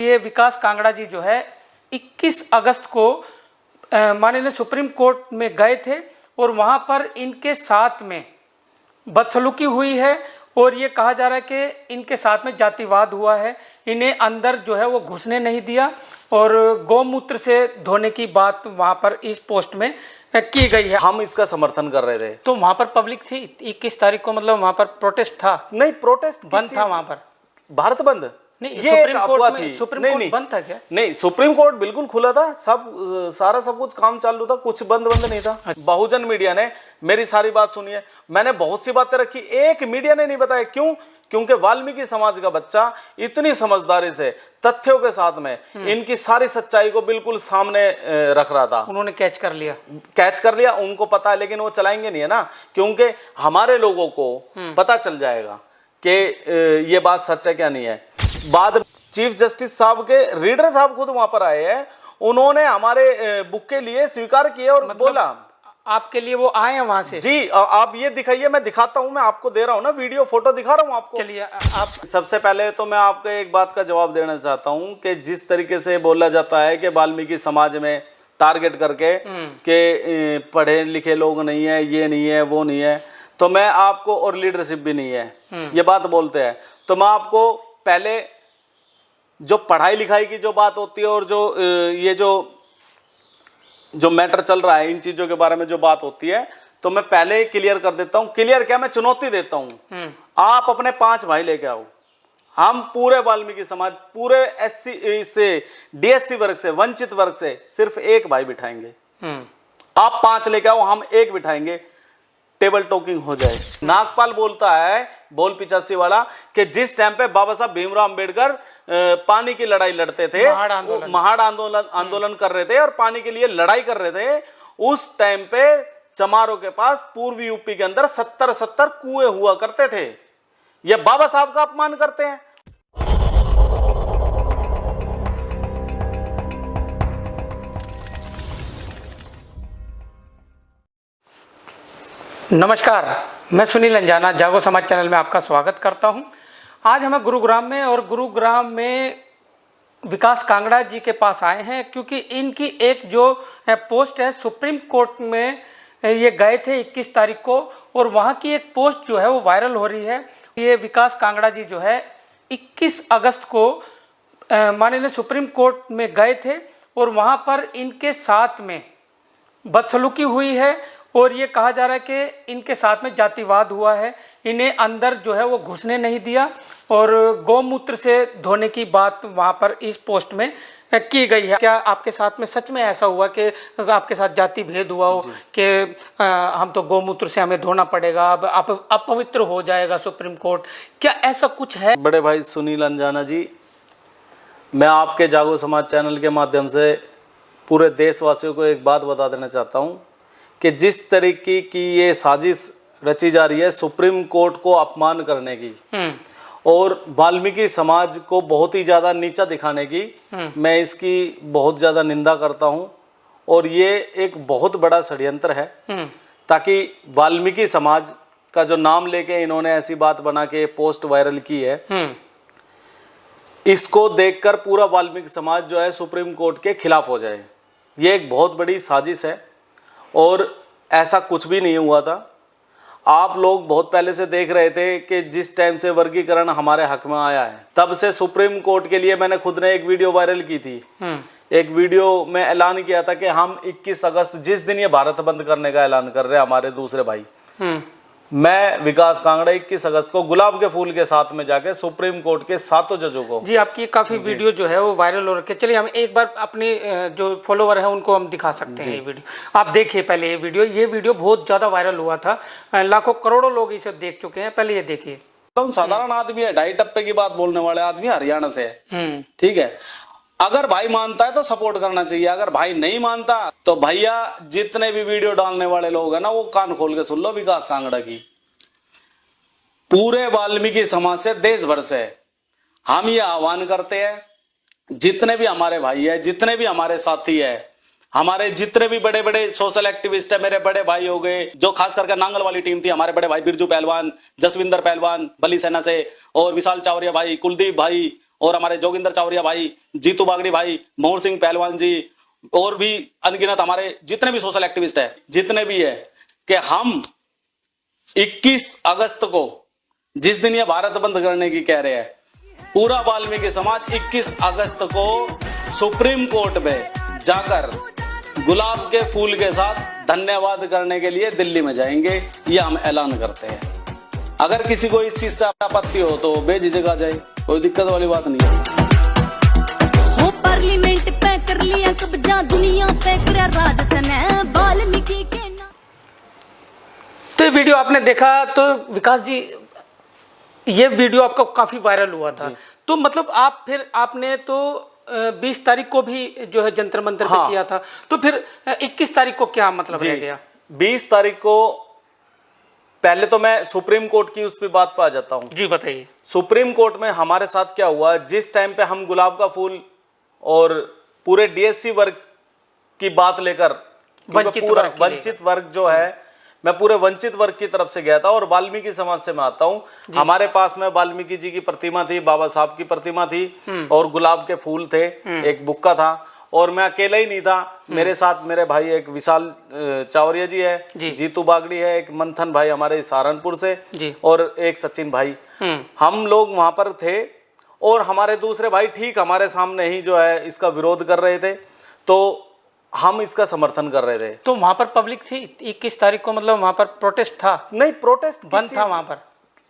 ये विकास कांगड़ा जी जो है 21 अगस्त को माननीय सुप्रीम कोर्ट में गए थे और वहां पर इनके साथ में बदसलूकी हुई है और ये कहा जा रहा है कि इनके साथ में जातिवाद हुआ है। इन्हें अंदर जो है वो घुसने नहीं दिया और गौमूत्र से धोने की बात वहां पर इस पोस्ट में की गई है। हम इसका समर्थन कर रहे थे। तो वहां पर पब्लिक थी 21 तारीख को, मतलब वहां पर प्रोटेस्ट था? नहीं, प्रोटेस्ट बंद था वहां पर। भारत बंद नहीं, ये सुप्रीम कोर्ट में थी। सुप्रीम नहीं, कोर्ट नहीं, बंद था क्या? नहीं, सुप्रीम कोर्ट बिल्कुल खुला था, सब कुछ काम चालू था, कुछ बंद नहीं था। बहुजन मीडिया ने मेरी सारी बात सुनी है, मैंने बहुत सी बातें रखी, एक मीडिया ने नहीं बताया। क्यों? क्योंकि वाल्मीकि समाज का बच्चा इतनी समझदारी से तथ्यों के साथ में इनकी सारी सच्चाई को बिल्कुल सामने रख रहा था। उन्होंने कैच कर लिया, उनको पता है, लेकिन वो चलाएंगे नहीं, है ना, क्योंकि हमारे लोगों को पता चल जाएगा कि ये बात सच है क्या नहीं है। बाद चीफ जस्टिस साहब के रीडर साहब खुद वहां पर आए हैं, उन्होंने हमारे बुक के लिए स्वीकार किया और बोला आपके लिए वो आए हैं वहां से। जी, आप ये दिखाइए, मैं दिखाता हूं, मैं आपको दे रहा हूं ना, वीडियो फोटो दिखा रहा हूं आपको। चलिए आप। सबसे पहले तो मैं आपको एक बात का जवाब देना चाहता हूं कि जिस तरीके से बोला जाता है कि वाल्मीकि समाज में टारगेट करके कि पढ़े लिखे लोग नहीं है, ये नहीं है, वो नहीं है, तो मैं आपको, और लीडरशिप भी नहीं है, ये बात बोलते हैं, तो मैं आपको पहले जो पढ़ाई लिखाई की जो बात होती है और जो ये जो मैटर चल रहा है, इन चीजों के बारे में जो बात होती है, तो मैं पहले क्लियर कर देता हूं। क्लियर क्या, मैं चुनौती देता हूं, आप अपने 5 भाई लेके आओ, हम पूरे वाल्मीकि समाज, पूरे SC से DSC वर्ग से, वंचित वर्ग से सिर्फ एक भाई बिठाएंगे। आप 5 लेके आओ, हम एक बिठाएंगे, टेबल टॉकिंग हो जाए। नागपाल बोलता है, बोल 85 वाला, कि जिस टाइम पे बाबा साहब भीमराव अंबेडकर पानी की लड़ाई लड़ते थे, महाड़ आंदोलन कर रहे थे और पानी के लिए लड़ाई कर रहे थे, उस टाइम पे चमारों के पास पूर्वी यूपी के अंदर 70 कुएं हुआ करते थे। ये बाबा साहब का अपमान करते हैं। नमस्कार, मैं सुनील अंजाना, जागो समाज चैनल में आपका स्वागत करता हूं। आज हम गुरुग्राम में, और गुरुग्राम में विकास कांगड़ा जी के पास आए हैं क्योंकि इनकी एक जो पोस्ट है, सुप्रीम कोर्ट में ये गए थे 21 तारीख को, और वहां की एक पोस्ट जो है वो वायरल हो रही है। ये विकास कांगड़ा जी जो है 21 अगस्त को माननीय सुप्रीम कोर्ट में गए थे और वहां पर इनके साथ में बदसलूकी हुई है और ये कहा जा रहा है कि इनके साथ में जातिवाद हुआ है। इन्हें अंदर जो है वो घुसने नहीं दिया और गौमूत्र से धोने की बात वहाँ पर इस पोस्ट में की गई है। क्या आपके साथ में सच में ऐसा हुआ कि आपके साथ जाति भेद हुआ हो कि हम तो गौमूत्र से हमें धोना पड़ेगा, अब अपवित्र हो जाएगा सुप्रीम कोर्ट? क्या ऐसा कुछ है? बड़े भाई सुनील अंजाना जी, मैं आपके जागो समाज चैनल के माध्यम से पूरे देशवासियों को एक बात बता देना चाहता हूँ कि जिस तरीके की ये साजिश रची जा रही है सुप्रीम कोर्ट को अपमान करने की और वाल्मीकि समाज को बहुत ही ज़्यादा नीचा दिखाने की, मैं इसकी बहुत ज़्यादा निंदा करता हूं। और ये एक बहुत बड़ा षड्यंत्र है ताकि वाल्मीकि समाज का जो नाम लेके इन्होंने ऐसी बात बना के पोस्ट वायरल की है, इसको देखकर पूरा वाल्मीकि समाज जो है सुप्रीम कोर्ट के खिलाफ हो जाए। ये एक बहुत बड़ी साजिश है और ऐसा कुछ भी नहीं हुआ था। आप लोग बहुत पहले से देख रहे थे कि जिस टाइम से वर्गीकरण हमारे हक में आया है, तब से सुप्रीम कोर्ट के लिए मैंने खुद ने एक वीडियो वायरल की थी। एक वीडियो में ऐलान किया था कि हम 21 अगस्त, जिस दिन ये भारत बंद करने का ऐलान कर रहे हैं हमारे दूसरे भाई, मैं विकास कांगड़ा 21 अगस्त को गुलाब के फूल के साथ में जाके सुप्रीम कोर्ट के 7 जजों को, जी आपकी काफी वीडियो जो है वो वायरल हो रखी है। चलिए हम एक बार अपने जो फॉलोवर है उनको हम दिखा सकते हैं। ये वीडियो आप देखिए पहले। ये वीडियो बहुत ज्यादा वायरल हुआ था, लाखों करोड़ों लोग इसे देख चुके हैं। पहले ये देखिए। तो साधारण आदमी है, 2.5 टप्पे की बात बोलने वाले आदमी, हरियाणा से है, ठीक है। अगर भाई मानता है तो सपोर्ट करना चाहिए, अगर भाई नहीं मानता तो भैया जितने भी वीडियो डालने वाले लोग हैं ना, वो कान खोल के सुन लो। विकास कांगड़ा की पूरे वाल्मीकि समाज से, देश भर से हम ये आह्वान करते हैं, जितने भी हमारे भाई है, जितने भी हमारे साथी है, हमारे जितने भी बड़े बड़े सोशल एक्टिविस्ट है, मेरे बड़े भाई हो गए, जो खास करके नांगल वाली टीम थी, हमारे बड़े भाई बिरजू पहलवान, जसविंदर पहलवान बली सेना से, और विशाल चावरिया भाई, कुलदीप भाई, और हमारे जोगिंदर चावरिया भाई, जीतू बागड़ी भाई, मोहन सिंह पहलवान जी और भी अनगिनत हमारे जितने भी सोशल एक्टिविस्ट है, जितने भी है, कि हम 21 अगस्त को जिस दिन ये भारत बंद करने की कह रहे हैं, पूरा वाल्मीकि समाज 21 अगस्त को सुप्रीम कोर्ट में जाकर गुलाब के फूल के साथ धन्यवाद करने के लिए दिल्ली में जाएंगे, ये हम ऐलान करते हैं। अगर किसी को इस चीज से आपत्ति हो तो बेझिझक आ जाए, कोई दिक्कत वाली बात नहीं है। हो पार्लियामेंट पे कर लिया कब्जा, दुनिया पे करे राज तने वाल्मीकि के नाम। तो ये वीडियो आपने देखा तो विकास जी, ये वीडियो आपका काफी वायरल हुआ था, तो मतलब आप फिर आपने तो 20 तारीख को भी जो है जंतर मंतर पे किया था, तो फिर 21 तारीख को क्या मतलब रह गया? 20 तारीख को पहले तो मैं सुप्रीम कोर्ट की उस पर बात पे आ जाता हूँ। जी बताइए। सुप्रीम कोर्ट में हमारे साथ क्या हुआ, जिस टाइम पे हम गुलाब का फूल और पूरे डीएससी वर्ग की बात लेकर, पूरा वंचित वर्ग जो है, मैं पूरे वंचित वर्ग की तरफ से गया था और वाल्मीकि समाज से मैं आता हूँ। हमारे पास में वाल्मीकि जी की प्रतिमा थी, बाबा साहब की प्रतिमा थी और गुलाब के फूल थे, एक बुक्का था, और मैं अकेला ही नहीं था, मेरे साथ मेरे भाई एक विशाल चावरिया जी है, जीतू बागड़ी है, एक मंथन भाई हमारे सहारनपुर से, और एक सचिन भाई, हम लोग वहां पर थे। और हमारे दूसरे भाई ठीक हमारे सामने ही जो है इसका विरोध कर रहे थे, तो हम इसका समर्थन कर रहे थे। तो वहां पर पब्लिक थी 21 तारीख को, मतलब वहां पर प्रोटेस्ट था? नहीं, प्रोटेस्ट बंद था वहां पर,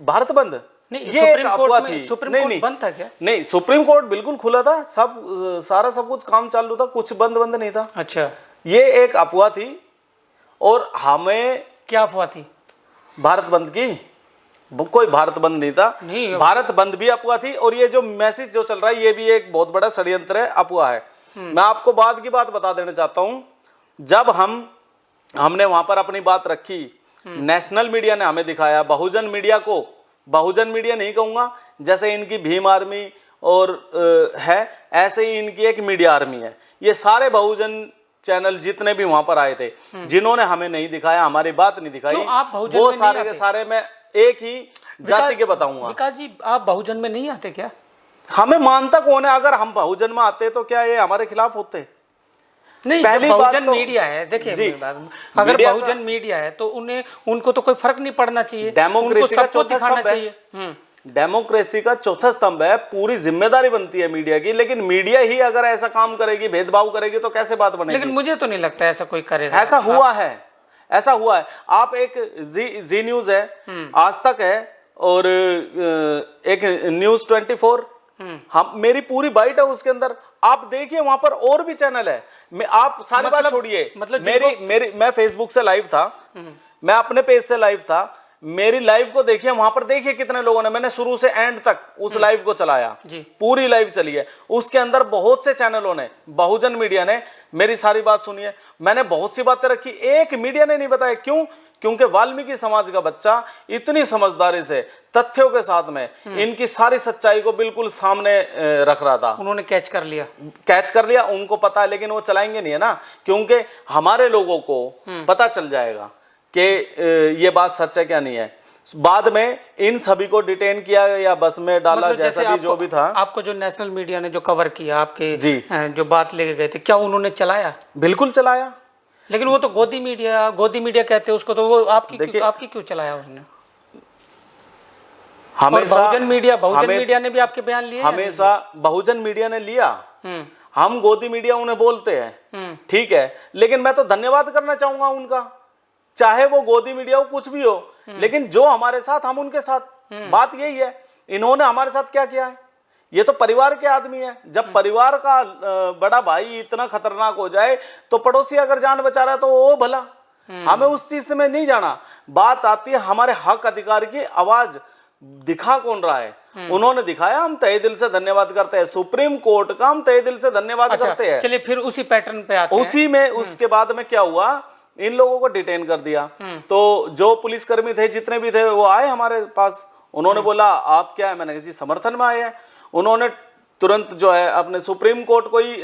भारत बंद नहीं, ये एक अफवाह थी। सुप्रीम कोर्ट बंद था क्या? नहीं, सुप्रीम कोर्ट बिल्कुल खुला था, सब कुछ काम चालू था, कुछ बंद नहीं था। अच्छा, ये एक अफवाह थी। और हमें क्या अफवाह थी? भारत बंद की? कोई भारत बंद नहीं था, नहीं, भारत बंद भी अफवाह थी, और ये जो मैसेज जो चल रहा है ये भी एक बहुत बड़ा षड्यंत्र है, अफवाह है। मैं आपको बाद की बात बता देना चाहता हूं, जब हमने वहां पर अपनी बात रखी, नेशनल मीडिया ने हमें दिखाया, बहुजन मीडिया को, बहुजन मीडिया नहीं कहूंगा, जैसे इनकी भीम आर्मी और है, ऐसे ही इनकी एक मीडिया आर्मी है, ये सारे बहुजन चैनल जितने भी वहां पर आए थे, जिन्होंने हमें नहीं दिखाया, हमारी बात नहीं दिखाई, वो सारे के सारे मैं एक ही जाति के बताऊंगा। विकास जी, आप बहुजन में नहीं आते क्या? हमें मानता कौन है? अगर हम बहुजन में आते तो क्या ये हमारे खिलाफ होते? नहीं, पहली बहुजन तो, मीडिया है, देखिए अगर बहुजन मीडिया है तो उनको तो कोई फर्क नहीं पड़ना चाहिए, डेमोक्रेसी का चौथा स्तंभ है, डेमोक्रेसी का चौथा स्तंभ है, पूरी जिम्मेदारी बनती है मीडिया की, लेकिन मीडिया ही अगर ऐसा काम करेगी, भेदभाव करेगी, तो कैसे बात बनेगी? लेकिन मुझे तो नहीं लगता ऐसा कोई करेगा। ऐसा हुआ है, ऐसा हुआ है। आप एक जी न्यूज है, आज तक है, और एक न्यूज 24, हम मेरी पूरी बाइट है उसके अंदर, आप देखिए वहां पर और भी चैनल है। आप सारी बात छोड़िए, मेरी मैं फेसबुक से लाइव था, मैं अपने पेज से लाइव था, मेरी लाइव को देखिए, वहां पर देखिए कितने लोगों ने, मैंने शुरू से एंड तक उस लाइव को चलाया, पूरी लाइव चली है, उसके अंदर बहुत से चैनलों ने, बहुजन मीडिया ने मेरी सारी बात सुनी है, मैंने बहुत सी बातें रखी, एक मीडिया ने नहीं बताया। क्यों? क्योंकि वाल्मीकि समाज का बच्चा इतनी समझदारी से, तथ्यों के साथ में इनकी सारी सच्चाई को बिल्कुल सामने रख रहा था। उन्होंने कैच कर लिया, उनको पता है, लेकिन वो चलाएंगे नहीं, है ना, क्योंकि हमारे लोगों को पता चल जाएगा कि ये बात सच है क्या नहीं है। बाद में इन सभी को डिटेन किया या बस में डाला, मतलब जैसा भी जो भी था। आपको जो नेशनल मीडिया ने जो कवर किया, आपके जो बात लेके गए थे, क्या उन्होंने चलाया? बिल्कुल चलाया, लेकिन वो तो गोदी मीडिया कहते हैं उसको, तो वो आपकी क्यों चलाया उसने? हमेशा बहुजन मीडिया ने भी आपके बयान लिए? हमेशा बहुजन मीडिया ने लिया, हम गोदी मीडिया उन्हें बोलते हैं, ठीक है, लेकिन मैं तो धन्यवाद करना चाहूंगा उनका, चाहे वो गोदी मीडिया हो, कुछ भी हो, लेकिन जो हमारे साथ, हम उनके साथ। बात यही है, इन्होंने हमारे साथ क्या किया है? ये तो परिवार के आदमी है, जब परिवार का बड़ा भाई इतना खतरनाक हो जाए, तो पड़ोसी अगर जान बचा रहा है तो वो भला, हमें उस चीज में नहीं जाना। बात आती है हमारे हक अधिकार की, आवाज दिखा कौन रहा है? उन्होंने दिखाया, हम तहे दिल से धन्यवाद करते हैं, सुप्रीम कोर्ट का हम तहे दिल से धन्यवाद करते हैं। चलिए फिर उसी पैटर्न पे आते हैं। उसी में उसके बाद में क्या हुआ, इन लोगों को डिटेन कर दिया। तो जो पुलिसकर्मी थे, जितने भी थे, वो आए हमारे पास, उन्होंने बोला आप क्या है? मैंने कहा जी समर्थन में आए हैं। उन्होंने तुरंत जो है अपने सुप्रीम कोर्ट को ही,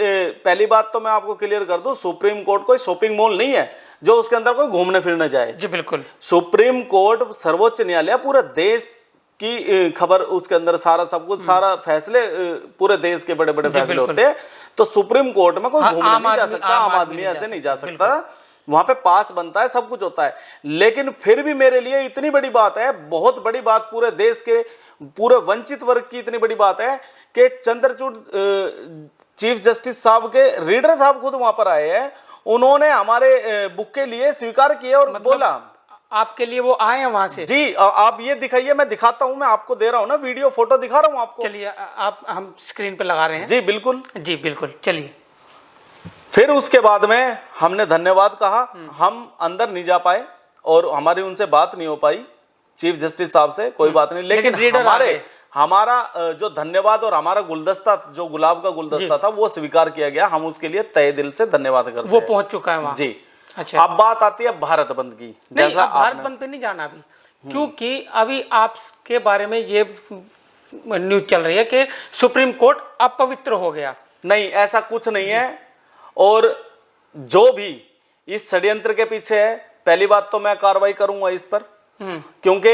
पहली बात तो मैं आपको क्लियर कर दूं, सुप्रीम कोर्ट कोई शॉपिंग मॉल नहीं है जो उसके अंदर कोई घूमने फिरने जाए। जी बिल्कुल। सुप्रीम कोर्ट सर्वोच्च न्यायालय पूरे देश की खबर उसके अंदर सारा सब कुछ सारा फैसले पूरे देश के बड़े बड़े फैसले होते हैं। तो सुप्रीम कोर्ट में कोई घूमने नहीं जा सकता, आम आदमी ऐसे नहीं जा सकता, वहां पे पास बनता है, सब कुछ होता है। लेकिन फिर भी मेरे लिए इतनी बड़ी बात है, बहुत बड़ी बात, पूरे देश के पूरे वंचित वर्ग की इतनी बड़ी बात है कि चंद्रचूड़ चीफ जस्टिस साहब के रीडर साहब खुद वहां पर आए हैं, उन्होंने हमारे बुक के लिए स्वीकार किया और बोला आपके लिए वो आए हैं वहां से। जी आप ये दिखाइए, मैं दिखाता हूं, मैं आपको दे रहा हूं ना वीडियो फोटो दिखा रहा हूं आपको। चलिए आप हम स्क्रीन पे लगा रहे हैं। जी बिल्कुल, जी बिल्कुल, चलिए। फिर उसके बाद में हमने धन्यवाद कहा, हम अंदर नहीं जा पाए और हमारी उनसे बात नहीं हो पाई चीफ जस्टिस साहब से, कोई बात नहीं, लेकिन हमारा जो धन्यवाद और हमारा गुलदस्ता, जो गुलाब का गुलदस्ता था, वो स्वीकार किया गया। हम उसके लिए तहे दिल से धन्यवाद करते हैं। वो पहुंच चुका है वहां। जी अच्छा, अब बात आती है भारत बंद की। नहीं, अब भारत बंद पे नहीं जाना अभी, क्योंकि अभी आपके बारे में ये न्यूज चल रही है कि सुप्रीम कोर्ट अपवित्र हो गया। नहीं, ऐसा कुछ नहीं है। और जो भी इस षड्यंत्र के पीछे है, पहली बात तो मैं कार्रवाई करूंगा इस पर, क्योंकि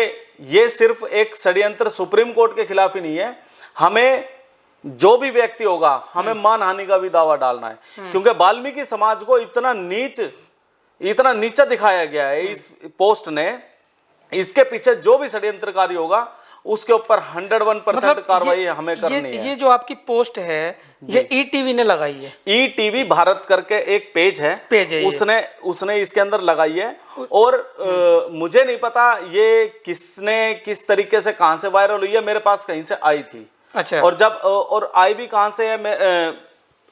ये सिर्फ एक षड्यंत्र सुप्रीम कोर्ट के खिलाफ ही नहीं है। हमें जो भी व्यक्ति होगा, हमें मानहानि का भी दावा डालना है, क्योंकि वाल्मीकि समाज को इतना नीचा दिखाया गया है इस पोस्ट ने। इसके पीछे जो भी षड्यंत्रकारी होगा उसके ऊपर 101% कार्रवाई हमें करनी है। ये जो आपकी पोस्ट है, ये ईटीवी ने लगाई है। ईटीवी भारत करके एक पेज है उसने इसके अंदर लगाई है। और मुझे नहीं पता ये किस तरीके से कहां से वायरल हुई है, मेरे पास कहीं से आई थी। अच्छा। और जब और आई भी कहां से है,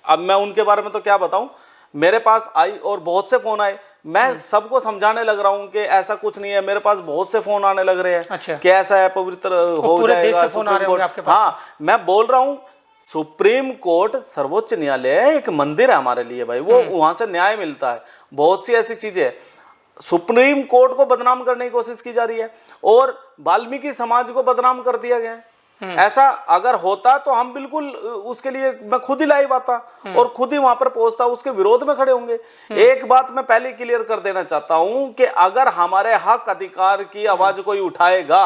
अब मैं उनके बारे में तो क्या बताऊं, मेरे पास आई और बहुत से फोन आए। मैं सबको समझाने लग रहा हूं कि ऐसा कुछ नहीं है, मेरे पास बहुत से फोन आने लग रहे हैं। अच्छा। कि ऐसा है, पवित्र हो पूरे जाएगा, देश से फोन आ रहे होंगे आपके पास। हाँ, मैं बोल रहा हूं सुप्रीम कोर्ट सर्वोच्च न्यायालय है, एक मंदिर है हमारे लिए भाई, वो वहां से न्याय मिलता है। बहुत सी ऐसी चीजें है, सुप्रीम कोर्ट को बदनाम करने की कोशिश की जा रही है और वाल्मीकि समाज को बदनाम कर दिया गया है। ऐसा अगर होता तो हम बिल्कुल उसके लिए मैं खुद ही लाइव आता और खुद ही वहां पर पहुंचता, उसके विरोध में खड़े होंगे। एक बात मैं पहले क्लियर कर देना चाहता हूं कि अगर हमारे हक अधिकार की आवाज कोई उठाएगा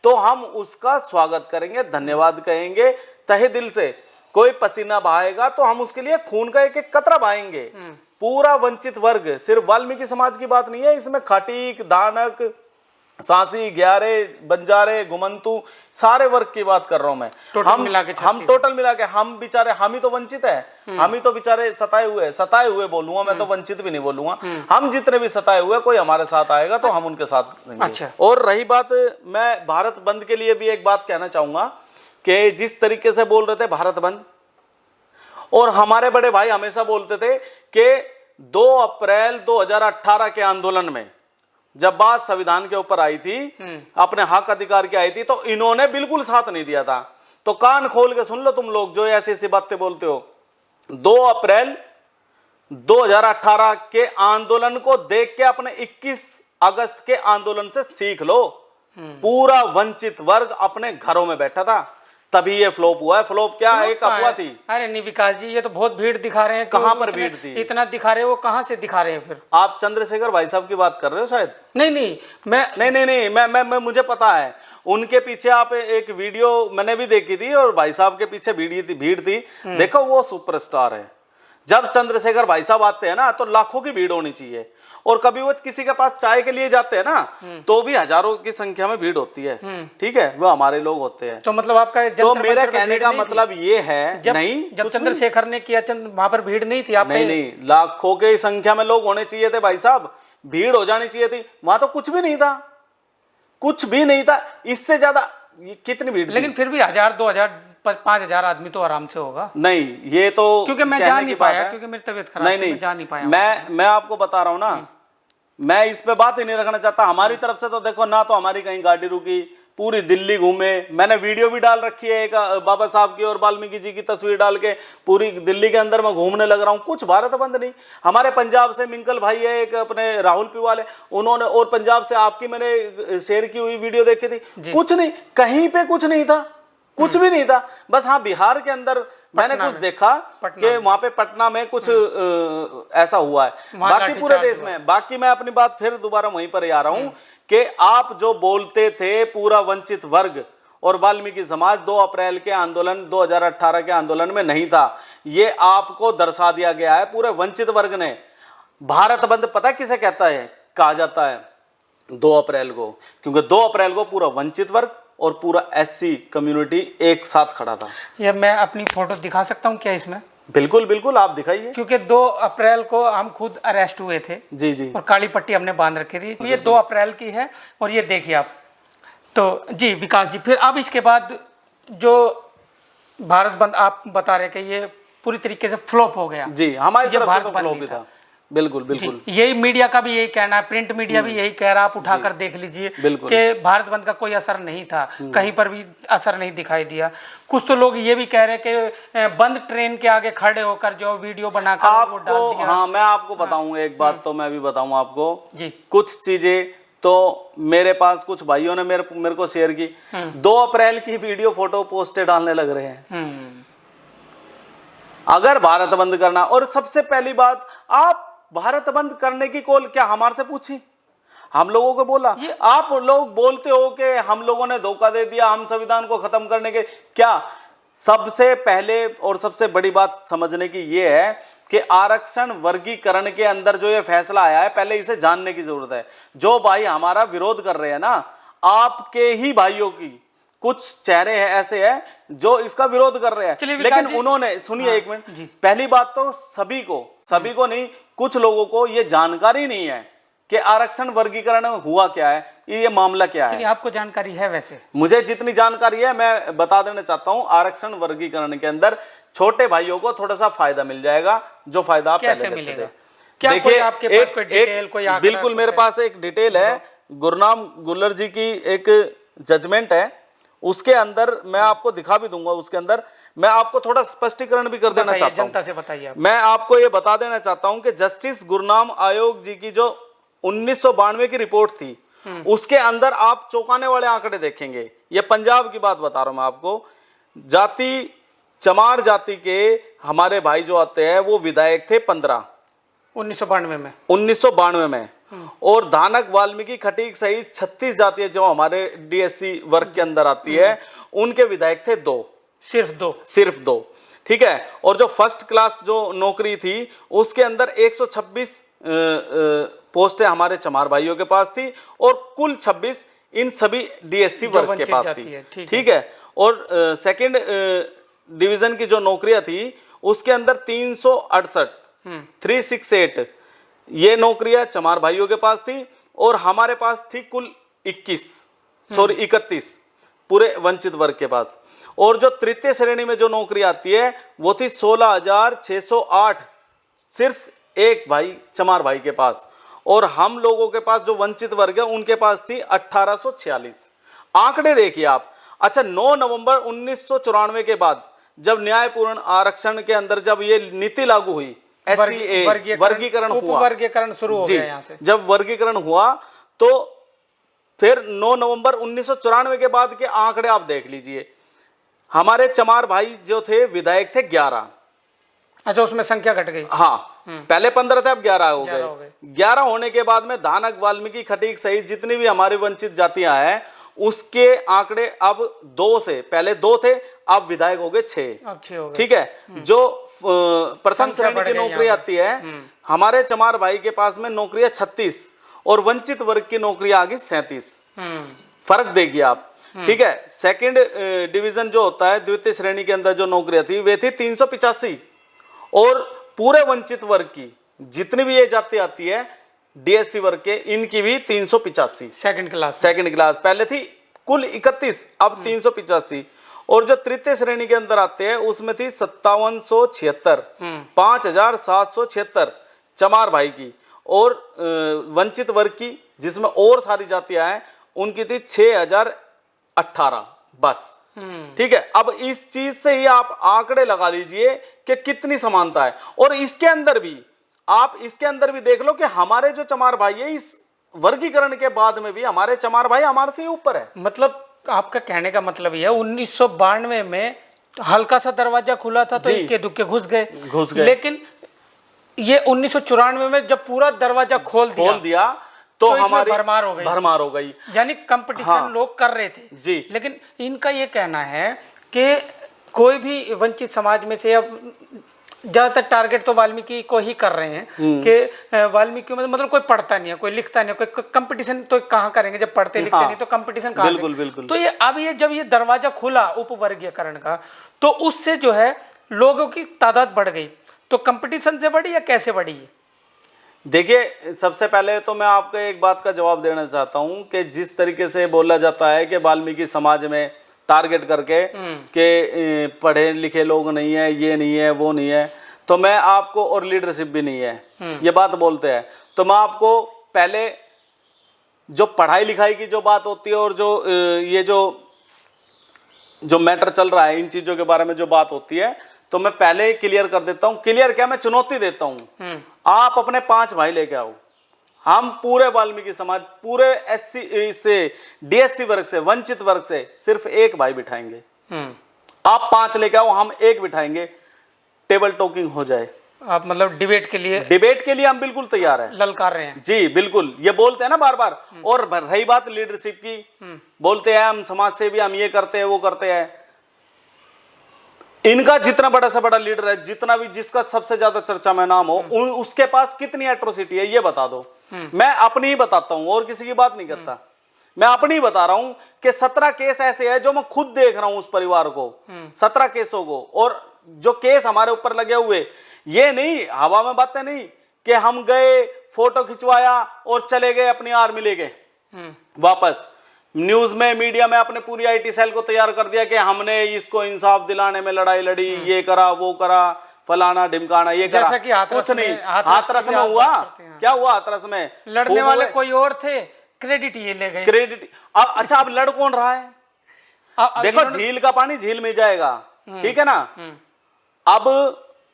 तो हम उसका स्वागत करेंगे, धन्यवाद कहेंगे तहे दिल से। कोई पसीना बहाएगा तो हम उसके लिए खून का एक एक कतरा बहाएंगे। पूरा वंचित वर्ग, सिर्फ वाल्मीकि समाज की बात नहीं है, इसमें खाटीक, दानक, सांसी, ग्यारे, बंजारे, घुमंतू, सारे वर्ग की बात कर रहा हूं मैं। हम टोटल मिला के हम बेचारे, हम ही तो वंचित है, हम ही तो बेचारे सताए हुए बोलूंगा मैं, तो वंचित भी नहीं बोलूंगा। हम जितने भी सताए हुए, कोई हमारे साथ आएगा तो हम उनके साथ देंगे। अच्छा। और रही बात, मैं भारत बंद के लिए भी एक बात कहना चाहूंगा कि जिस तरीके से बोल रहे थे भारत बंद, और हमारे बड़े भाई हमेशा बोलते थे कि 2 अप्रैल 2018 के आंदोलन में जब बात संविधान के ऊपर आई थी, अपने हक अधिकार की आई थी, तो इन्होंने बिल्कुल साथ नहीं दिया था। तो कान खोल के सुन लो तुम लोग जो ऐसी ऐसी बातें बोलते हो। 2 अप्रैल 2018 के आंदोलन को देख के अपने 21 अगस्त के आंदोलन से सीख लो। पूरा वंचित वर्ग अपने घरों में बैठा था, तभी ये फ्लॉप हुआ है। फ्लॉप क्या है? एक अफवाह थी। अरे नहीं विकास जी, ये तो बहुत भीड़ दिखा रहे हैं। कहां पर भीड़ थी? इतना दिखा रहे हो, कहां से दिखा रहे हैं फिर? आप चंद्रशेखर भाई साहब की बात कर रहे हो शायद। नहीं, मैं मुझे पता है उनके पीछे। आप एक वीडियो मैंने भी देखी थी और भाई साहब के पीछे भीड़ थी। देखो वो सुपरस्टार है। जब चंद्रशेखर भाई साहब आते हैं ना तो लाखों की भीड़ होनी चाहिए, और कभी वो किसी के पास चाय के लिए जाते हैं ना तो भी हजारों की संख्या में भीड़ होती है। ठीक है, वो हमारे लोग होते हैं। तो मतलब आपका तो मेरा कहने का मतलब ये है, जब चंद्रशेखर ने किया, वहां पर भीड़ नहीं थी? नहीं, लाखों की संख्या में लोग होने चाहिए थे भाई साहब, भीड़ हो जानी चाहिए थी। वहां तो कुछ भी नहीं था, इससे ज्यादा कितनी भीड़? लेकिन फिर भी 1000, 2000, 5000 आदमी तो आराम से होगा। नहीं, ये तो क्योंकि मैं जा नहीं पाया, क्योंकि मेरी तबीयत खराब थी, मैं जा नहीं पाया। मैं आपको बता रहा हूँ ना, मैं इस पे बात ही नहीं रखना चाहता। हमारी तरफ से तो देखो ना, तो हमारी कहीं गाड़ी रुकी, पूरी दिल्ली घूमे। मैंने वीडियो भी डाल रखी है एक बाबा साहब की और वाल्मीकि जी की तस्वीर डाल के, पूरी दिल्ली के अंदर मैं घूमने लग रहा हूँ। कुछ भारत बंद नहीं। हमारे पंजाब से मिंकल भाई है एक, अपने राहुल पिवाल है, उन्होंने, और पंजाब से आपकी मैंने शेयर की हुई वीडियो देखी थी, कुछ नहीं, कहीं पे कुछ नहीं था। कुछ भी नहीं था। बस हाँ, बिहार के अंदर मैंने कुछ देखा कि वहां पे पटना में कुछ ऐसा हुआ है, बाकी पूरे देश में। बाकी मैं अपनी बात फिर दोबारा वहीं पर ही आ रहा हूं कि आप जो बोलते थे पूरा वंचित वर्ग और वाल्मीकि समाज 2 अप्रैल के आंदोलन 2018 के आंदोलन में नहीं था, ये आपको दर्शा दिया गया है पूरे वंचित वर्ग ने। भारत बंद पता किसे कहता है, कहा जाता है 2 अप्रैल को, क्योंकि 2 अप्रैल को पूरा वंचित वर्ग और पूरा एससी कम्युनिटी एक साथ खड़ा था। ये मैं अपनी फोटो दिखा सकता हूँ क्या इसमें? बिल्कुल बिल्कुल, आप दिखाइए। क्योंकि 2 अप्रैल को हम खुद अरेस्ट हुए थे जी जी, और काली पट्टी हमने बांध रखी थी। ये 2 अप्रैल की है और ये देखिए आप। तो जी विकास जी, फिर अब इसके बाद जो भारत बंद आप बता रहे कि ये पूरी तरीके से फ्लॉप हो गया। जी, हमारी ये तरफ से भारत तो बंद फ्लॉप नहीं ही था। बिल्कुल बिल्कुल, यही मीडिया का भी यही कहना है, प्रिंट मीडिया भी यही कह रहा है। आप उठाकर देख लीजिए कि भारत बंद का कोई असर नहीं था, कहीं पर भी असर नहीं दिखाई दिया। कुछ तो लोग ये भी कह रहे कि बंद ट्रेन के आगे खड़े होकर जो वीडियो बनाकर वो डाल दिया। हाँ, मैं आपको बताऊं एक बात, तो मैं भी बताऊं आपको जी। कुछ चीजें तो मेरे पास कुछ भाइयों ने मेरे को शेयर की। 2 अप्रैल की वीडियो फोटो पोस्टें डालने लग रहे हैं। अगर भारत बंद करना, और सबसे पहली बात, आप भारत बंद करने की कॉल क्या हमारे से पूछी? हम लोगों को बोला? आप लोग बोलते हो कि हम लोगों ने धोखा दे दिया, हम संविधान को खत्म करने के। क्या सबसे पहले और सबसे बड़ी बात समझने की ये है कि आरक्षण वर्गीकरण के अंदर जो ये फैसला आया है, पहले इसे जानने की जरूरत है। जो भाई हमारा विरोध कर रहे हैं ना, आपके ही भाइयों की कुछ चेहरे हैं ऐसे हैं जो इसका विरोध कर रहे हैं, लेकिन उन्होंने, सुनिए एक मिनट, पहली बात तो सभी को नहीं, कुछ लोगों को ये जानकारी नहीं है कि आरक्षण वर्गीकरण में हुआ क्या है, ये मामला क्या है। आपको जानकारी है? वैसे मुझे मुझे जितनी जानकारी है मैं बता देना चाहता हूं। आरक्षण वर्गीकरण के अंदर छोटे भाइयों को थोड़ा सा फायदा मिल जाएगा, जो फायदा आप कैसे पहले मिलेगा? क्या देखिए, आपके पास कोई डिटेल, कोई आंकड़ा? बिल्कुल, मेरे पास एक डिटेल है। गुरनाम गुल्लर जी की एक जजमेंट है, उसके अंदर मैं आपको दिखा भी दूंगा। उसके अंदर मैं आपको थोड़ा स्पष्टीकरण भी कर देना चाहता हूं, जनता से बताइए। मैं आपको ये बता देना चाहता हूं कि जस्टिस गुरनाम आयोग जी की जो 1992 की रिपोर्ट थी, उसके अंदर आप चौंकाने वाले आंकड़े देखेंगे। ये पंजाब की बात बता रहा हूं मैं आपको। जाति, चमार जाति के हमारे भाई जो आते हैं वो विधायक थे 15 1992 में, और धानक, वाल्मीकि, खटीक सहित 36 जातियां जो हमारे डीएससी वर्ग के अंदर आती है, उनके विधायक थे 2, सिर्फ दो। ठीक है। और जो फर्स्ट क्लास जो नौकरी थी उसके अंदर 126 पोस्टें हमारे चमार भाइयों के पास थी, और कुल 26 इन सभी डीएससी वर्ग के पास थी। ठीक है। और सेकंड डिवीजन की जो नौकरियां थी उसके अंदर 368 ये नौकरियां चमार भाइयों के पास थी, और हमारे पास थी कुल 31 पूरे वंचित वर्ग के पास। और जो तृतीय श्रेणी में जो नौकरी आती है वो थी 16,608 सिर्फ एक भाई चमार भाई के पास, और हम लोगों के पास जो वंचित वर्ग है उनके पास थी 1846। आंकड़े देखिए आप। अच्छा, 9 नवंबर 1994 के बाद जब न्यायपूर्ण आरक्षण के अंदर जब ये नीति लागू हुई, वर्गीकरण हुआ, वर्गीकरण शुरू हो गया। यहाँ से जब वर्गीकरण हुआ तो फिर 9 नवंबर 1994 के बाद के आंकड़े आप देख लीजिए। हमारे चमार भाई जो थे विधायक थे 11। अच्छा, उसमें संख्या घट गई। हाँ, पहले 15 थे, अब 11 हो गए। 11 होने के बाद में धानक, वाल्मीकि, खटीक सहित जितनी भी हमारी वंचित जातियां हैं उसके आंकड़े अब 2 से, पहले 2 थे, अब विधायक हो गए 6। अब 6 हो गए। ठीक है। जो प्रथम श्रेणी की नौकरी आती है हमारे चमार भाई के पास में नौकरियां 36, और वंचित वर्ग की नौकरियां आ गई 37। फर्क देखिए आप। ठीक है। सेकंड डिवीजन जो होता है, द्वितीय श्रेणी के अंदर जो नौकरियां थी वे थी 385, और पूरे वंचित वर्ग की जितनी भी ये जाति आती है डीएससी वर्ग के, इनकी भी 385 सेकंड क्लास। पहले थी कुल 31, अब 385। और जो तृतीय श्रेणी के अंदर आते हैं उसमें थी 5776, 5776 चमार भाई की, और वंचित वर्ग की जिसमें और सारी जातियां हैं उनकी थी 6018 बस। ठीक है। अब इस चीज से ही आप आंकड़े लगा लीजिए कि कितनी समानता है। और इसके अंदर भी आप देख लो कि हमारे जो चमार भाई है इस वर्गीकरण के बाद में भी हमारे चमार भाई हमारे से ऊपर है। मतलब आपका कहने का मतलब ये है 1992 में हल्का सा दरवाजा खुला था तो जी। इक्के दुक्के घुस गए। लेकिन ये 1994 में जब पूरा दरवाजा खोल दिया तो इसमें हमारी भरमार हो गई। यानी कंपटीशन हाँ। लोग कर रहे थे जी। लेकिन इनका ये कहना है कि कोई भी वंचित समाज में से अब ज्यादातर टारगेट तो वाल्मीकि को ही कर रहे हैं कि वाल्मीकि में मतलब कोई पढ़ता नहीं है, कोई लिखता नहीं है, कोई कंपटीशन तो कहाँ करेंगे जब पढ़ते लिखते हाँ। नहीं तो कंपटीशन कहाँ बिल्कुल, से? बिल्कुल। तो ये अब ये जब ये दरवाजा खुला उपवर्गीयकरण का तो उससे जो है लोगों की तादाद बढ़ गई, तो कंपटीशन से बढ़ी या कैसे बढ़ी? देखिए, सबसे पहले तो मैं आपको एक बात का जवाब देना चाहता हूं कि जिस तरीके से बोला जाता है कि वाल्मीकि समाज में टारगेट करके कि पढ़े लिखे लोग नहीं है, ये नहीं है, वो नहीं है, तो मैं आपको, और लीडरशिप भी नहीं है, ये बात बोलते हैं, तो मैं आपको पहले जो पढ़ाई लिखाई की जो बात होती है और जो ये जो मैटर चल रहा है इन चीजों के बारे में जो बात होती है, तो मैं पहले ही क्लियर कर देता हूं। क्लियर क्या, मैं चुनौती देता हूं, आप अपने 5 भाई लेके आओ, हम पूरे वाल्मीकि समाज, पूरे एससी से डीएससी वर्ग से, वंचित वर्ग से सिर्फ एक भाई बिठाएंगे। आप 5 लेके आओ, हम 1 बिठाएंगे, टेबल टॉकिंग हो जाए। आप मतलब डिबेट के लिए हम बिल्कुल तैयार हैं, ललकार रहे हैं। जी बिल्कुल, ये बोलते हैं ना बार बार। और रही बात लीडरशिप की, बोलते हैं हम समाज से भी हम ये करते हैं, वो करते हैं। इनका जितना बड़ा से बड़ा लीडर है, जितना भी, जिसका सबसे ज्यादा चर्चा में नाम हो, उसके पास कितनी एट्रोसिटी है ये बता दो। मैं अपनी ही बताता हूं और किसी की बात नहीं करता, मैं अपनी ही बता रहा हूं कि 17 केस ऐसे हैं जो मैं खुद देख रहा हूं उस परिवार को, 17 केसों को। और जो केस हमारे ऊपर लगे हुए, ये नहीं हवा में बातें नहीं कि हम गए, फोटो खिंचवाया और चले गए, अपनी आर्मी ले गए वापस। न्यूज में, मीडिया में अपने पूरी आईटी सेल को तैयार कर दिया कि हमने इसको इंसाफ दिलाने में लड़ाई लड़ी, ये करा, वो करा, फलाना ढिमकाना, ये करा। जैसा कि हाथरस कुछ नहीं, हाथरस हाथरस में हुआ क्या हुआ? हाथरस में लड़ने वाले कोई और थे, क्रेडिट ये ले गए। क्रेडिट अच्छा, अब लड़ कौन रहा है? देखो, झील का पानी झील में जाएगा, ठीक है ना। अब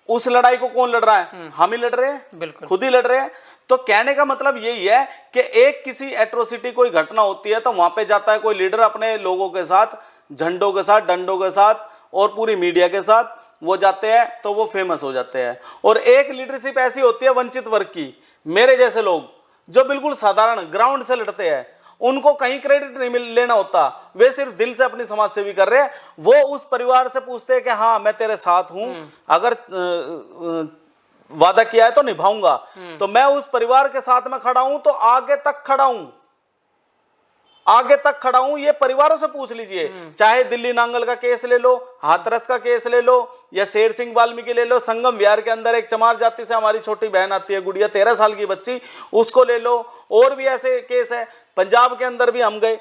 उस लड़ाई को कौन लड़ रहा है? हम ही लड़ रहे हैं, बिल्कुल खुद ही लड़ रहे हैं। तो कहने का मतलब यही है कि एक किसी एट्रोसिटी कोई घटना होती है तो वहां पे जाता है कोई लीडर अपने लोगों के साथ, झंडों के साथ, डंडों के साथ और पूरी मीडिया के साथ, वो जाते हैं तो वो फेमस हो जाते हैं। और एक लीडरशिप ऐसी होती है वंचित वर्ग की, मेरे जैसे लोग जो बिल्कुल साधारण ग्राउंड से लड़ते हैं, उनको कहीं क्रेडिट नहीं लेना होता, वे सिर्फ दिल से अपनी समाज सेवी कर रहे हैं। वो उस परिवार से पूछते हैं कि हाँ मैं तेरे साथ हूं, अगर वादा किया है तो निभाऊंगा। तो मैं उस परिवार के साथ में खड़ा हूं, तो आगे तक खड़ा हूं, आगे तक खड़ा हूं। ये परिवारों से पूछ लीजिए, चाहे दिल्ली नांगल का केस ले लो, हाथरस का केस ले लो, या शेर सिंह वाल्मीकि ले लो, संगम विहार के अंदर एक चमार जाति से हमारी छोटी बहन आती है, गुड़िया 13 साल की बच्ची, उसको ले लो, और भी ऐसे केस है। पंजाब के अंदर भी हम गए,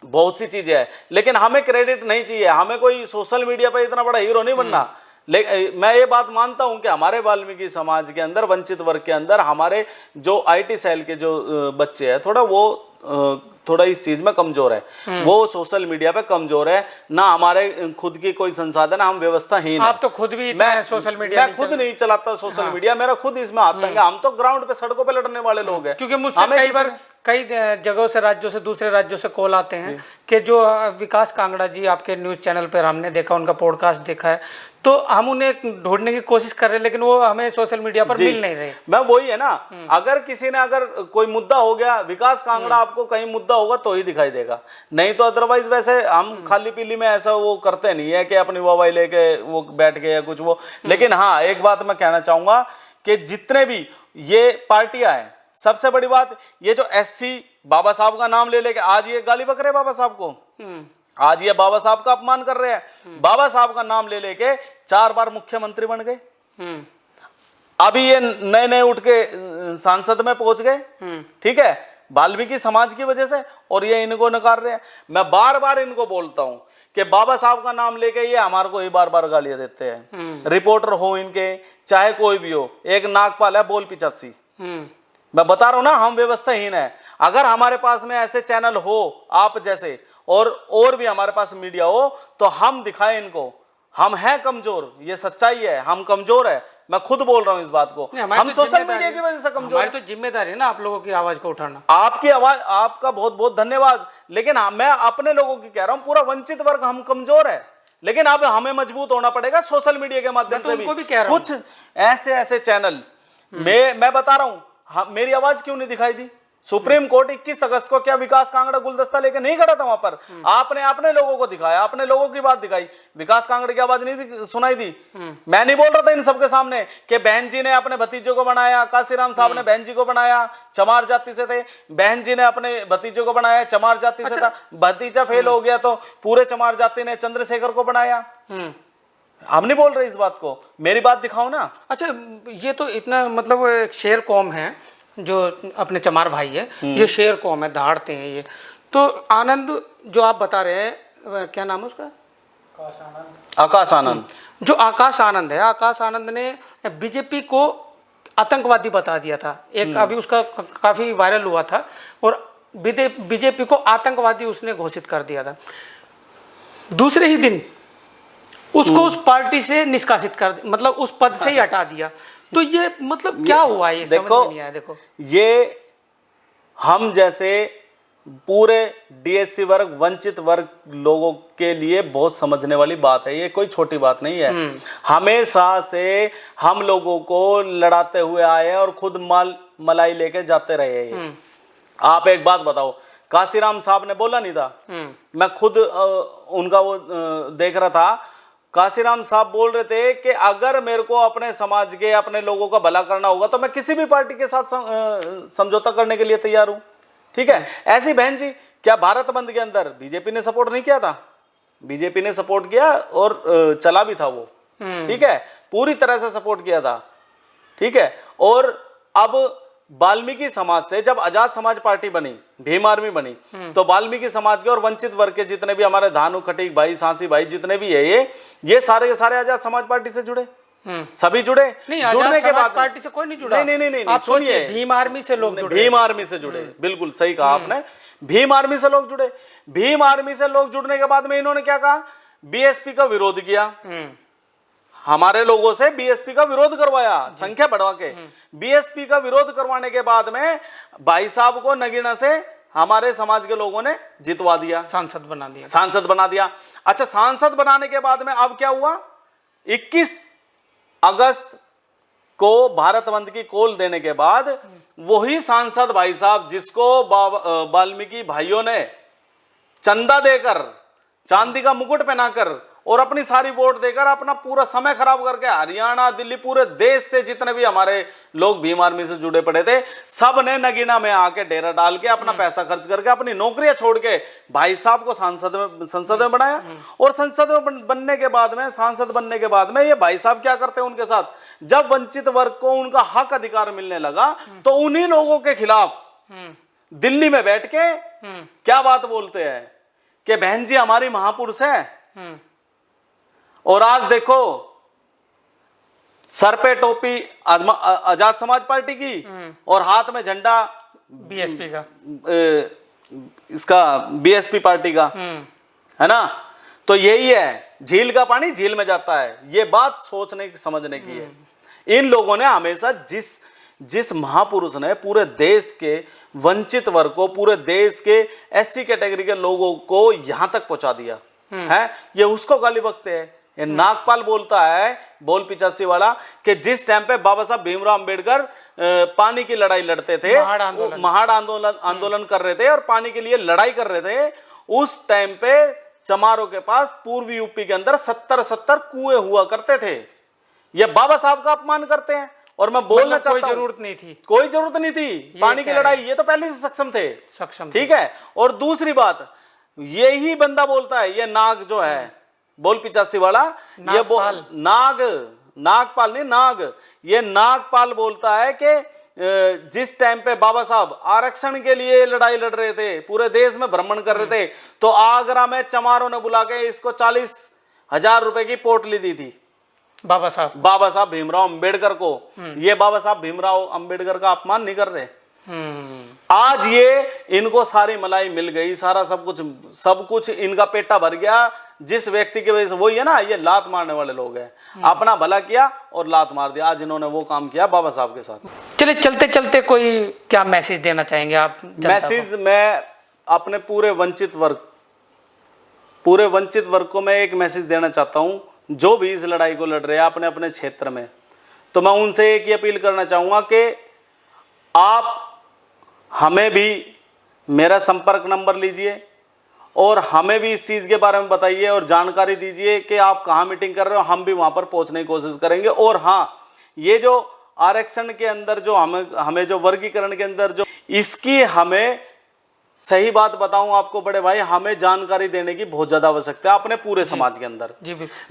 बहुत सी चीजें है, लेकिन हमें क्रेडिट नहीं चाहिए, हमें कोई सोशल मीडिया पे इतना बड़ा हीरो नहीं बनना। लेकिन मैं ये बात मानता हूं कि हमारे वाल्मीकि समाज के अंदर, वंचित वर्ग के अंदर, हमारे जो आईटी सेल के जो बच्चे हैं, थोड़ा इस चीज में कमजोर है, वो सोशल मीडिया पे कमजोर है ना, हमारे खुद की कोई संसाधन, हम व्यवस्थाहीन है। आप तो खुद भी मैं सोशल मीडिया मैं खुद नहीं चलाता सोशल मीडिया, मेरा खुद इसमें हाथ तंग है। हम तो ग्राउंड पे, सड़कों पे लड़ने वाले लोग हैं। क्योंकि मुझसे कई बार कई जगहों से, राज्यों से, दूसरे राज्यों से कॉल आते हैं कि जो विकास कांगड़ा जी आपके न्यूज चैनल पर हमने देखा, उनका पॉडकास्ट देखा है, तो हम उन्हें ढूंढने की कोशिश कर रहे हैं, लेकिन वो हमें सोशल मीडिया पर मिल नहीं रहे। मैं वही है ना, अगर किसी ने, अगर कोई मुद्दा हो गया, विकास कांगड़ा आपको कहीं मुद्दा होगा तो ही दिखाई देगा, नहीं तो अदरवाइज वैसे हम खाली पीली में ऐसा वो करते नहीं है कि अपनी वाहवाही लेके वो बैठ गए या कुछ वो। लेकिन हाँ, एक बात मैं कहना चाहूंगा कि जितने भी ये पार्टियां हैं, सबसे बड़ी बात, ये जो एससी बाबा साहब का नाम ले लेके आज ये गाली बक रहे बाबा साहब को, आज ये बाबा साहब का अपमान कर रहे हैं। बाबा साहब का नाम ले लेके 4 बार मुख्यमंत्री बन गए, अभी ये नए नए उठ के सांसद में पहुंच गए, ठीक है, वाल्मीकि समाज की वजह से, और ये इनको नकार रहे हैं। मैं बार बार इनको बोलता हूं कि बाबा साहब का नाम लेके ये हमारे को ही बार बार गालियां देते हैं। रिपोर्टर हो इनके, चाहे कोई भी हो, एक नागपाल है बोल 85। मैं बता रहा हूं ना, हम व्यवस्थाहीन है। अगर हमारे पास में ऐसे चैनल हो आप जैसे, और भी हमारे पास मीडिया हो, तो हम दिखाएं इनको, हम हैं कमजोर, ये सच्चाई है, हम कमजोर है, मैं खुद बोल रहा हूँ इस बात को। हम सोशल मीडिया की वजह से कमजोर हमारी तो जिम्मेदारी है ना आप लोगों की आवाज को उठाना। आपकी आवाज, आपका बहुत बहुत धन्यवाद, लेकिन मैं अपने लोगों की कह रहा हूँ, पूरा वंचित वर्ग हम कमजोर है, लेकिन अब हमें मजबूत होना पड़ेगा सोशल मीडिया के माध्यम से भी। कुछ ऐसे ऐसे चैनल, मैं बता रहा हूँ, मेरी आवाज क्यों नहीं दिखाई दी? सुप्रीम कोर्ट 21 अगस्त को क्या विकास कांगड़ा गुलदस्ता लेके नहीं खड़ा था वहां पर? आपने अपने लोगों को दिखाया, अपने लोगों की बात दिखाई, विकास कांगड़ा की आवाज नहीं सुनाई दी। मैं नहीं बोल रहा था इन सबके सामने कि बहन जी ने अपने भतीजे को बनाया, काशीराम साहब ने बहन जी को बनाया, चमार जाति से थे, बहन जी ने अपने भतीजे को बनाया, चमार जाति से था, भतीजा फेल हो गया तो पूरे चमार जाति ने चंद्रशेखर को बनाया। हम नहीं बोल रहे इस बात को, मेरी बात दिखाओ ना। अच्छा, ये तो इतना मतलब एक शेर कौम है जो अपने चमार भाई है, ये शेर कौम है, दहाड़ते हैं ये। तो आनंद जो आप बता रहे हैं, क्या नाम है उसका? आकाश आनंद। जो आकाश आनंद है, आकाश आनंद ने बीजेपी को आतंकवादी बता दिया था। एक अभी उसका काफी वायरल हुआ था, और बीजेपी को आतंकवादी उसने घोषित कर दिया था। दूसरे ही दिन उसको उस पार्टी से निष्कासित कर, मतलब उस पद से ही हटा दिया। तो ये मतलब क्या हुआ? ये समझ में नहीं आया। देखो, ये हम जैसे पूरे डीएससी वर्ग, वंचित वर्ग लोगों के लिए बहुत समझने वाली बात है, ये कोई छोटी बात नहीं है। हमेशा से हम लोगों को लड़ाते हुए आए और खुद मलाई लेके जाते रहे हैं। आप एक बात बताओ, काशीराम साहब ने बोला नहीं था, मैं खुद उनका वो देख रहा था, काशीराम साहब बोल रहे थे कि अगर मेरे को अपने समाज के, अपने लोगों का भला करना होगा तो मैं किसी भी पार्टी के साथ समझौता करने के लिए तैयार हूं। ठीक है, ऐसी बहन जी, क्या भारत बंद के अंदर बीजेपी ने सपोर्ट नहीं किया था? बीजेपी ने सपोर्ट किया और चला भी था वो। ठीक है, पूरी तरह से सपोर्ट किया था। ठीक है, और अब वाल्मीकि समाज से जब आजाद समाज पार्टी बनी, भीम आर्मी बनी, तो वाल्मीकि समाज के और वंचित वर्ग के जितने भी हमारे धानु खटीक भाई, सांसी भाई, जितने भी है ये सारे के सारे आजाद समाज पार्टी से जुड़े, सभी जुड़े। जुड़ने के बाद पार्टी से कोई नहीं जुड़ा। नहीं, सुनिए, भीम आर्मी से लोग जुड़े। भीम आर्मी से जुड़े, बिल्कुल सही कहा आपने, भीम आर्मी से लोग जुड़े। भीम आर्मी से लोग जुड़ने के बाद में इन्होंने क्या कहा? बीएसपी का विरोध किया, हमारे लोगों से बीएसपी का विरोध करवाया, संख्या बढ़वा के। बीएसपी का विरोध करवाने के बाद में भाई साहब को नगीना से हमारे समाज के लोगों ने जितवा दिया, सांसद बना दिया। अच्छा, सांसद बनाने के बाद में अब क्या हुआ? 21 अगस्त को भारत बंद की कॉल देने के बाद वही सांसद भाई साहब जिसको वाल्मीकि भाइयों ने चंदा देकर, चांदी का मुकुट पहनाकर और अपनी सारी वोट देकर अपना पूरा समय खराब करके हरियाणा, दिल्ली, पूरे देश से जितने भी हमारे लोग भीम आर्मी से जुड़े पड़े थे, सब ने नगीना में आके डेरा डाल के अपना पैसा खर्च करके अपनी नौकरियां छोड़ के भाई साहब को संसद में बनाया। और संसद में बनने के बाद में, सांसद बनने के बाद में ये भाई साहब क्या करते हैं उनके साथ? जब वंचित वर्ग को उनका हक अधिकार मिलने लगा तो उन्हीं लोगों के खिलाफ दिल्ली में बैठ के क्या बात बोलते हैं कि बहन जी हमारी महापुरुष है। और आज देखो, सर पे टोपी आजाद समाज पार्टी की और हाथ में झंडा बीएसपी का, इसका बीएसपी पार्टी का, है ना? तो यही है, झील का पानी झील में जाता है। ये बात सोचने की, समझने की है। इन लोगों ने हमेशा जिस महापुरुष ने पूरे देश के वंचित वर्ग को, पूरे देश के एससी कैटेगरी के लोगों को यहां तक पहुंचा दिया है, ये उसको गाली बकते हैं। ये नागपाल बोलता है, बोल 85 वाला, कि जिस टाइम पे बाबा साहब भीमराव अंबेडकर पानी की लड़ाई लड़ते थे, महाड़ आंदोलन कर रहे थे और पानी के लिए लड़ाई कर रहे थे, उस टाइम पे चमारों के पास पूर्वी यूपी के अंदर 70 कुएं हुआ करते थे। ये बाबा साहब का अपमान करते हैं। और मैं बोलना चाहता हूं, कोई जरूरत नहीं थी पानी की लड़ाई, ये तो पहले से सक्षम थे। ठीक है, और दूसरी बात, यही बंदा बोलता है, ये नाग जो है, बोल 85 वाला, ये नागपाल नहीं, ये नागपाल बोलता है कि जिस टाइम पे बाबा साहब आरक्षण के लिए लड़ाई लड़ रहे थे, पूरे देश में भ्रमण कर रहे थे, तो आगरा में चमारों ने बुला के इसको 40,000 रुपए की पोटली दी थी बाबा साहब भीमराव अंबेडकर को। ये बाबा साहब भीमराव अंबेडकर का अपमान नहीं कर रहे। आज ये इनको सारी मलाई मिल गई, सारा सब कुछ इनका पेटा भर गया, जिस व्यक्ति की वजह से, वही है ना, ये लात मारने वाले लोग हैं। अपना भला किया और लात मार दिया। आज इन्होंने वो काम किया बाबा साहब के साथ। चलिए चलते चलते कोई क्या मैसेज देना चाहेंगे आप जनता को? मैसेज मैं अपने पूरे वंचित वर्ग को मैं एक मैसेज देना चाहता हूं, जो भी इस लड़ाई को लड़ रहे हैं अपने अपने क्षेत्र में। तो मैं उनसे एक ही अपील करना चाहूंगा कि आप हमें भी मेरा संपर्क नंबर लीजिए और हमें भी इस चीज़ के बारे में बताइए और जानकारी दीजिए कि आप कहाँ मीटिंग कर रहे हो। हम भी वहाँ पर पहुँचने की कोशिश करेंगे। और हाँ, ये जो आरक्षण के अंदर जो हमें जो वर्गीकरण के अंदर जो इसकी, हमें सही बात बताऊं आपको बड़े भाई, हमें जानकारी देने की बहुत ज्यादा आवश्यकता है अपने पूरे समाज के अंदर।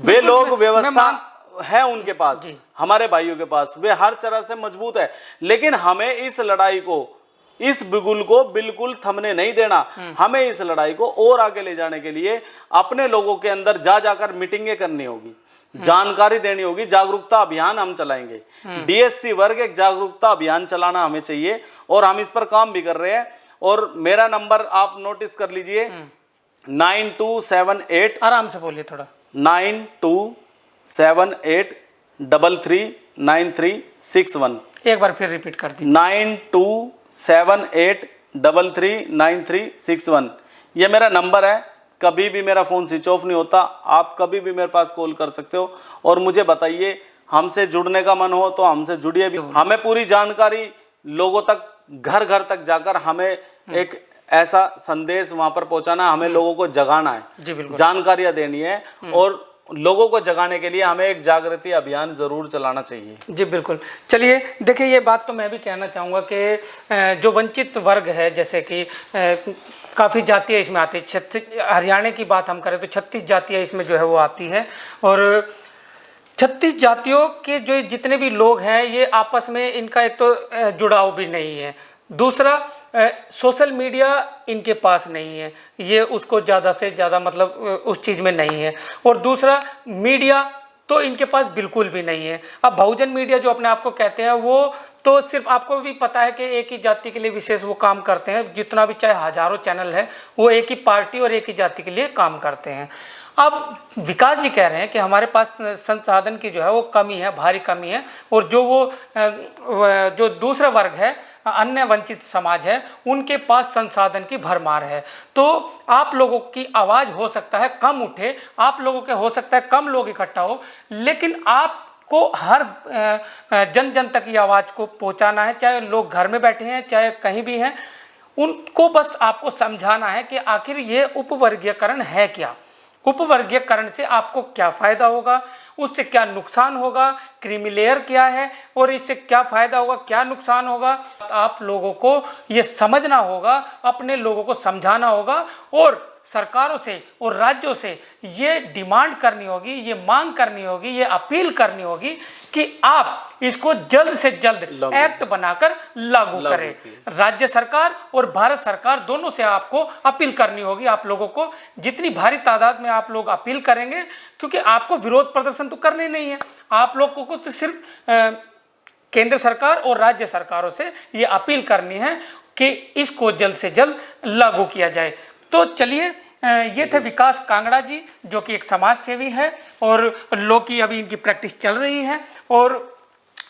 वे लोग व्यवस्था है उनके पास, हमारे भाइयों के पास, वे हर तरह से मजबूत है, लेकिन हमें इस लड़ाई को, इस बिगुल को बिल्कुल थमने नहीं देना। हमें इस लड़ाई को और आगे ले जाने के लिए अपने लोगों के अंदर जाकर मीटिंगें करनी होगी, जानकारी देनी होगी, जागरूकता अभियान हम चलाएंगे। डीएससी वर्ग एक जागरूकता अभियान चलाना हमें चाहिए और हम इस पर काम भी कर रहे हैं। और मेरा नंबर आप नोटिस कर लीजिए, 9278, आराम से बोलिए थोड़ा, 9278339361। एक बार फिर रिपीट कर दीजिए, 9278339361। ये मेरा नंबर है। कभी भी मेरा फ़ोन स्विच ऑफ नहीं होता, आप कभी भी मेरे पास कॉल कर सकते हो और मुझे बताइए। हमसे जुड़ने का मन हो तो हमसे जुड़िए भी। हमें पूरी जानकारी लोगों तक, घर घर तक जाकर हमें एक ऐसा संदेश वहां पर पहुंचाना, हमें लोगों को जगाना है, जानकारियां देनी है और लोगों को जगाने के लिए हमें एक जागृति अभियान जरूर चलाना चाहिए। जी बिल्कुल। चलिए देखिए, ये बात तो मैं भी कहना चाहूँगा कि जो वंचित वर्ग है, जैसे कि काफ़ी जातियाँ इसमें आती है। हरियाणा की बात हम करें तो 36 जातियाँ इसमें जो है वो आती है और 36 जातियों के जो जितने भी लोग हैं, ये आपस में इनका एक तो जुड़ाव भी नहीं है। दूसरा, सोशल मीडिया इनके पास नहीं है, ये उसको ज़्यादा से ज़्यादा मतलब उस चीज़ में नहीं है। और दूसरा, मीडिया तो इनके पास बिल्कुल भी नहीं है। अब बहुजन मीडिया जो अपने आप को कहते हैं, वो तो सिर्फ, आपको भी पता है कि एक ही जाति के लिए विशेष वो काम करते हैं। जितना भी चाहे हजारों चैनल है, वो एक ही पार्टी और एक ही जाति के लिए काम करते हैं। अब विकास जी कह रहे हैं कि हमारे पास संसाधन की जो है वो कमी है, भारी कमी है, और जो दूसरा वर्ग है, अन्य वंचित समाज है, उनके पास संसाधन की भरमार है। तो आप लोगों की आवाज़ हो सकता है कम उठे, आप लोगों के हो सकता है कम लोग इकट्ठा हो, लेकिन आपको हर जन जन तक ये आवाज़ को पहुंचाना है, चाहे लोग घर में बैठे हैं चाहे कहीं भी हैं। उनको बस आपको समझाना है कि आखिर ये उपवर्गीयकरण है क्या, उपवर्गीयकरण से आपको क्या फ़ायदा होगा, उससे क्या नुकसान होगा, क्रीमी लेयर क्या है और इससे क्या फ़ायदा होगा, क्या नुकसान होगा। आप लोगों को ये समझना होगा, अपने लोगों को समझाना होगा और सरकारों से और राज्यों से ये डिमांड करनी होगी, ये मांग करनी होगी, ये अपील करनी होगी कि आप इसको जल्द से जल्द एक्ट बनाकर लागू करें। राज्य सरकार और भारत सरकार दोनों से आपको अपील करनी होगी। आप लोगों को जितनी भारी तादाद में आप लोग अपील करेंगे, क्योंकि आपको विरोध प्रदर्शन तो करने नहीं है, आप लोगों को तो सिर्फ केंद्र सरकार और राज्य सरकारों से ये अपील करनी है कि इसको जल्द से जल्द लागू किया जाए। तो चलिए, ये थे विकास कांगड़ा जी, जो कि एक समाज सेवी है और लॉ की अभी इनकी प्रैक्टिस चल रही है। और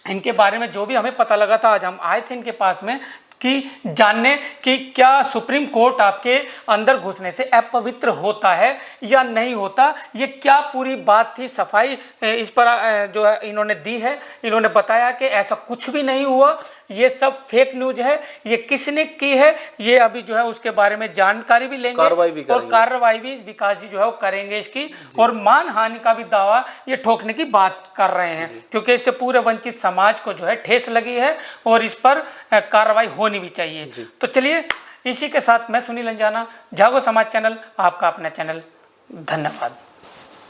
इनके बारे में जो भी हमें पता लगा था, आज हम आए थे इनके पास में कि जानने कि क्या सुप्रीम कोर्ट आपके अंदर घुसने से अपवित्र होता है या नहीं होता। ये क्या पूरी बात थी, सफाई इस पर जो है इन्होंने दी है। इन्होंने बताया कि ऐसा कुछ भी नहीं हुआ, ये सब फेक न्यूज है, ये किसने की है, ये अभी जो है उसके बारे में जानकारी भी लेंगे और कार्रवाई भी विकास जी जो है वो करेंगे इसकी। और मानहानि का भी दावा ये ठोकने की बात कर रहे हैं, क्योंकि इससे पूरे वंचित समाज को जो है ठेस लगी है और इस पर कार्रवाई होनी भी चाहिए। तो चलिए, इसी के साथ मैं सुनील अंजाना, जागो समाज चैनल, आपका अपना चैनल। धन्यवाद।